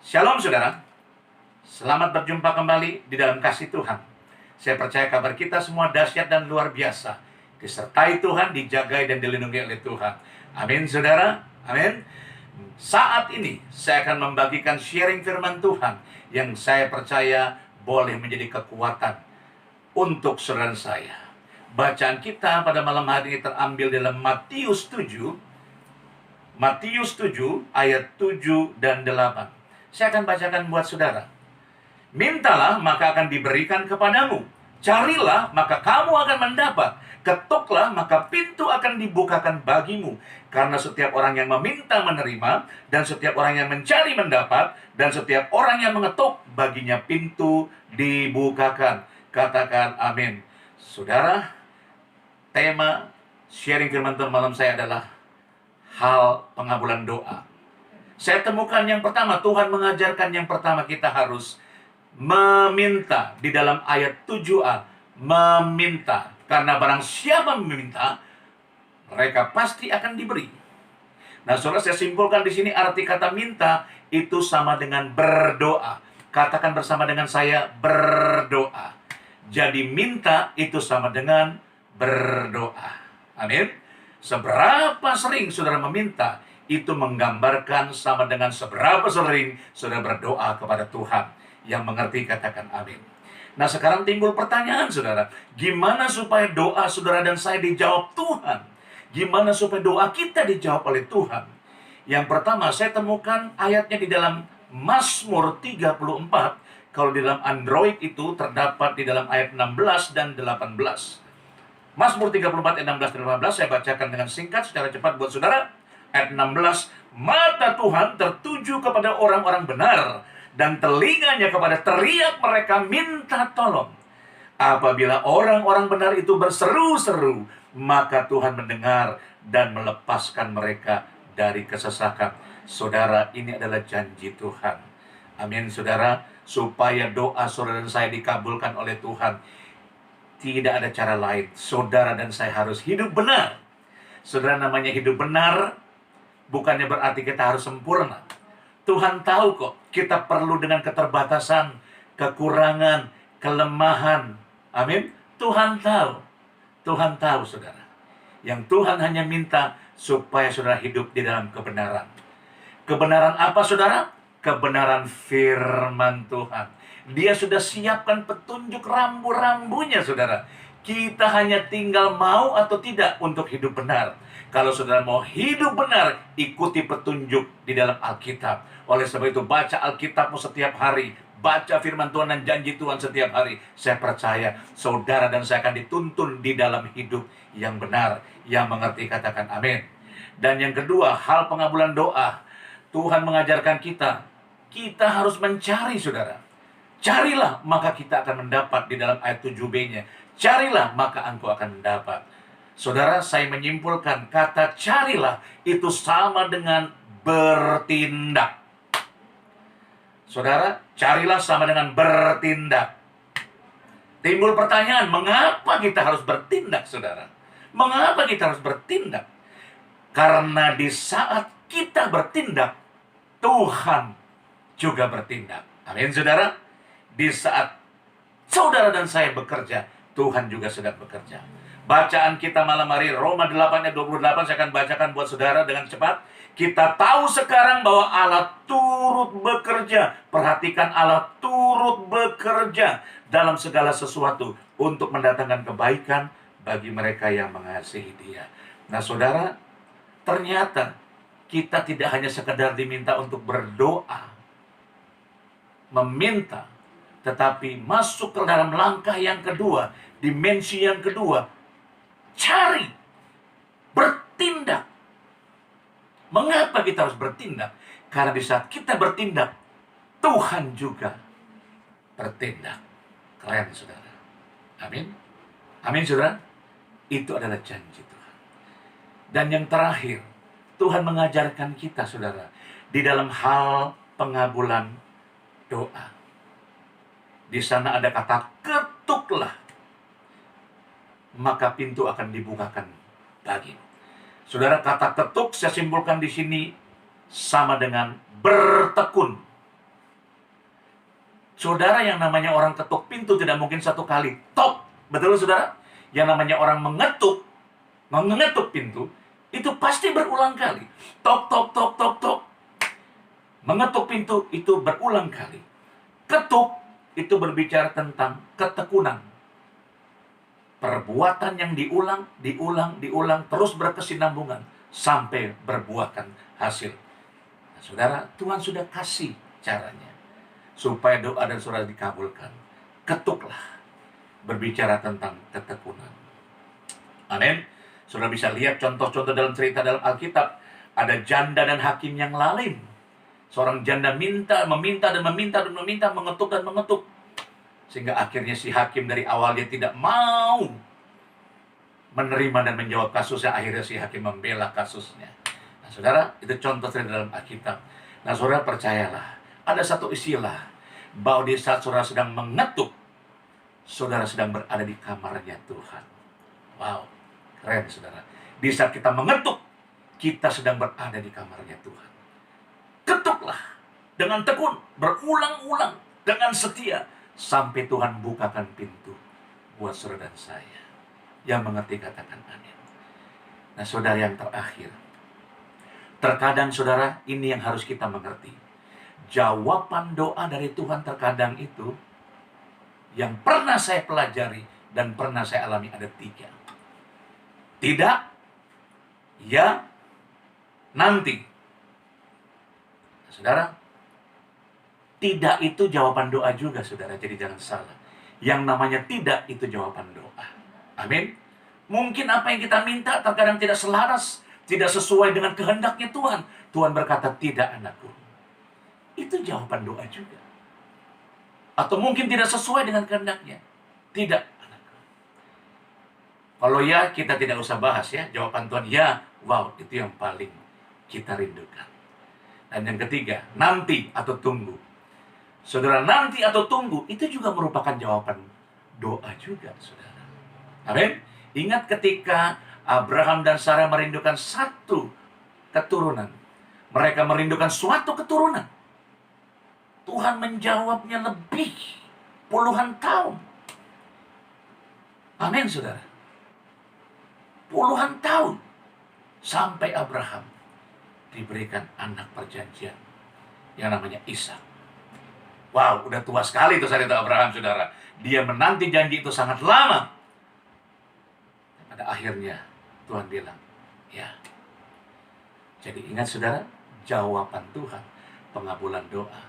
Shalom saudara, selamat berjumpa kembali di dalam kasih Tuhan. Saya percaya kabar kita semua dahsyat dan luar biasa. Disertai Tuhan, dijagai dan dilindungi oleh Tuhan. Amin saudara, amin. Saat ini saya akan membagikan sharing firman Tuhan yang saya percaya boleh menjadi kekuatan untuk saudara saya. Bacaan kita pada malam hari ini terambil dalam Matius 7 ayat 7 dan 8. Saya akan bacakan buat saudara. Mintalah maka akan diberikan kepadamu. Carilah maka kamu akan mendapat. Ketuklah maka pintu akan dibukakan bagimu. Karena setiap orang yang meminta menerima, dan setiap orang yang mencari mendapat, dan setiap orang yang mengetuk baginya pintu dibukakan. Katakan amin. Saudara, tema sharing firman Tuhan malam saya adalah hal pengabulan doa. Saya temukan yang pertama, Tuhan mengajarkan yang pertama kita harus meminta. Di dalam ayat 7a, meminta. Karena barang siapa meminta, mereka pasti akan diberi. Nah, saudara, saya simpulkan di sini arti kata minta itu sama dengan berdoa. Katakan bersama dengan saya, berdoa. Jadi minta itu sama dengan berdoa. Amin. Seberapa sering saudara meminta, itu menggambarkan sama dengan seberapa sering saudara berdoa kepada Tuhan. Yang mengerti katakan amin. Nah, sekarang timbul pertanyaan saudara, gimana supaya doa saudara dan saya dijawab Tuhan? Gimana supaya doa kita dijawab oleh Tuhan? Yang pertama, saya temukan ayatnya di dalam Mazmur 34. Kalau di dalam Android itu terdapat di dalam ayat 16 dan 18. Mazmur 34 ayat 16 dan 18 saya bacakan dengan singkat secara cepat buat saudara. Ayat 16, mata Tuhan tertuju kepada orang-orang benar, dan telinganya kepada teriak mereka minta tolong. Apabila orang-orang benar itu berseru-seru, maka Tuhan mendengar dan melepaskan mereka dari kesesakan. Saudara, ini adalah janji Tuhan. Amin saudara, supaya doa saudara dan saya dikabulkan oleh Tuhan, tidak ada cara lain. Saudara dan saya harus hidup benar. Saudara, namanya hidup benar bukannya berarti kita harus sempurna. Tuhan tahu kok, kita perlu dengan keterbatasan, kekurangan, kelemahan. Amin. Tuhan tahu. Tuhan tahu, saudara. Yang Tuhan hanya minta supaya saudara hidup di dalam kebenaran. Kebenaran apa, saudara? Kebenaran firman Tuhan. Dia sudah siapkan petunjuk rambu-rambunya, saudara. Kita hanya tinggal mau atau tidak untuk hidup benar. Kalau saudara mau hidup benar, ikuti petunjuk di dalam Alkitab. Oleh sebab itu, baca Alkitabmu setiap hari. Baca firman Tuhan dan janji Tuhan setiap hari. Saya percaya saudara dan saya akan dituntun di dalam hidup yang benar. Yang mengerti katakan amin. Dan yang kedua, hal pengabulan doa. Tuhan mengajarkan kita harus mencari, saudara. Carilah, maka kita akan mendapat di dalam ayat 7b-nya. Carilah, maka engkau akan mendapat. Saudara, saya menyimpulkan kata carilah itu sama dengan bertindak. Saudara, carilah sama dengan bertindak. Timbul pertanyaan, mengapa kita harus bertindak, saudara? Mengapa kita harus bertindak? Karena di saat kita bertindak, Tuhan juga bertindak. Amin, saudara. Di saat saudara dan saya bekerja, Tuhan juga sedang bekerja. Bacaan kita malam hari Roma 8 ayat 28 saya akan bacakan buat saudara dengan cepat. Kita tahu sekarang bahwa Allah turut bekerja. Perhatikan, Allah turut bekerja dalam segala sesuatu untuk mendatangkan kebaikan bagi mereka yang mengasihi Dia. Nah, saudara, ternyata kita tidak hanya sekedar diminta untuk berdoa, meminta, tetapi masuk ke dalam langkah yang kedua, dimensi yang kedua. Cari, bertindak. Mengapa kita harus bertindak? Karena di saat kita bertindak, Tuhan juga bertindak. Keren, saudara. Amin. Amin, saudara. Itu adalah janji Tuhan. Dan yang terakhir, Tuhan mengajarkan kita, saudara, di dalam hal pengabulan doa. Di sana ada kata ketuklah, maka pintu akan dibukakan bagimu. Saudara, kata ketuk saya simpulkan di sini sama dengan bertekun. Saudara, yang namanya orang ketuk pintu tidak mungkin satu kali. Tok. Betul, saudara? Yang namanya orang mengetuk pintu, itu pasti berulang kali. Tok, tok, tok, tok, tok. Mengetuk pintu itu berulang kali. Ketuk itu berbicara tentang ketekunan. Perbuatan yang diulang, terus berkesinambungan sampai berbuahkan hasil. Nah, saudara, Tuhan sudah kasih caranya supaya doa dan saudara dikabulkan. Ketuklah, berbicara tentang ketekunan. Amin. Saudara bisa lihat contoh-contoh dalam cerita dalam Alkitab. Ada janda dan hakim yang lalim. Seorang janda meminta, mengetuk dan mengetuk. Sehingga akhirnya si hakim dari awal dia tidak mau menerima dan menjawab kasusnya. Akhirnya si hakim membela kasusnya. Nah, saudara, itu contoh cerita dalam Alkitab. Nah, saudara, percayalah, ada satu istilah bahwa di saat saudara sedang mengetuk, saudara sedang berada di kamarnya Tuhan. Wow, keren, saudara. Di saat kita mengetuk, kita sedang berada di kamarnya Tuhan. Ketuklah dengan tekun, berulang-ulang, dengan setia, sampai Tuhan bukakan pintu buat saudara dan saya. Yang mengerti katakan amin. Nah, saudara, yang terakhir, terkadang saudara, ini yang harus kita mengerti. Jawaban doa dari Tuhan terkadang itu, yang pernah saya pelajari dan pernah saya alami, ada 3. Tidak, ya, nanti. Nah, saudara, tidak itu jawaban doa juga, saudara. Jadi jangan salah. Yang namanya tidak itu jawaban doa. Amin. Mungkin apa yang kita minta terkadang tidak selaras, tidak sesuai dengan kehendaknya Tuhan. Tuhan berkata, tidak anakku. Itu jawaban doa juga. Atau mungkin tidak sesuai dengan kehendaknya. Tidak anakku. Kalau ya, kita tidak usah bahas ya. Jawaban Tuhan ya, wow, itu yang paling kita rindukan. Dan yang ketiga, nanti atau tunggu. Saudara, nanti atau tunggu itu juga merupakan jawaban doa juga, saudara. Amin. Ingat ketika Abraham dan Sarah merindukan satu keturunan. Mereka merindukan suatu keturunan. Tuhan menjawabnya lebih puluhan tahun. Amin, saudara. Puluhan tahun sampai Abraham diberikan anak perjanjian yang namanya Ishak. Wow, udah tua sekali itu saat itu Abraham, saudara. Dia menanti janji itu sangat lama. Pada akhirnya Tuhan bilang, ya. Jadi ingat, saudara, jawaban Tuhan, pengabulan doa.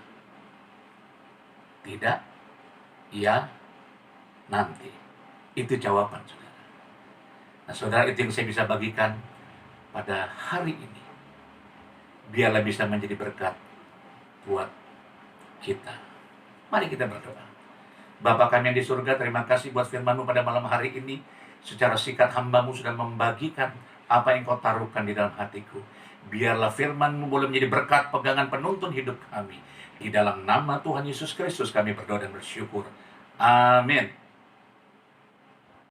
Tidak, ya, nanti. Itu jawaban, saudara. Nah, saudara, itu yang saya bisa bagikan pada hari ini. Biarlah bisa menjadi berkat buat kita. Mari kita berdoa. Bapa kami yang di surga, terima kasih buat firman-Mu pada malam hari ini. Secara singkat hamba-Mu sudah membagikan apa yang Kau taruhkan di dalam hatiku. Biarlah firman-Mu boleh menjadi berkat pegangan penuntun hidup kami. Di dalam nama Tuhan Yesus Kristus kami berdoa dan bersyukur. Amin.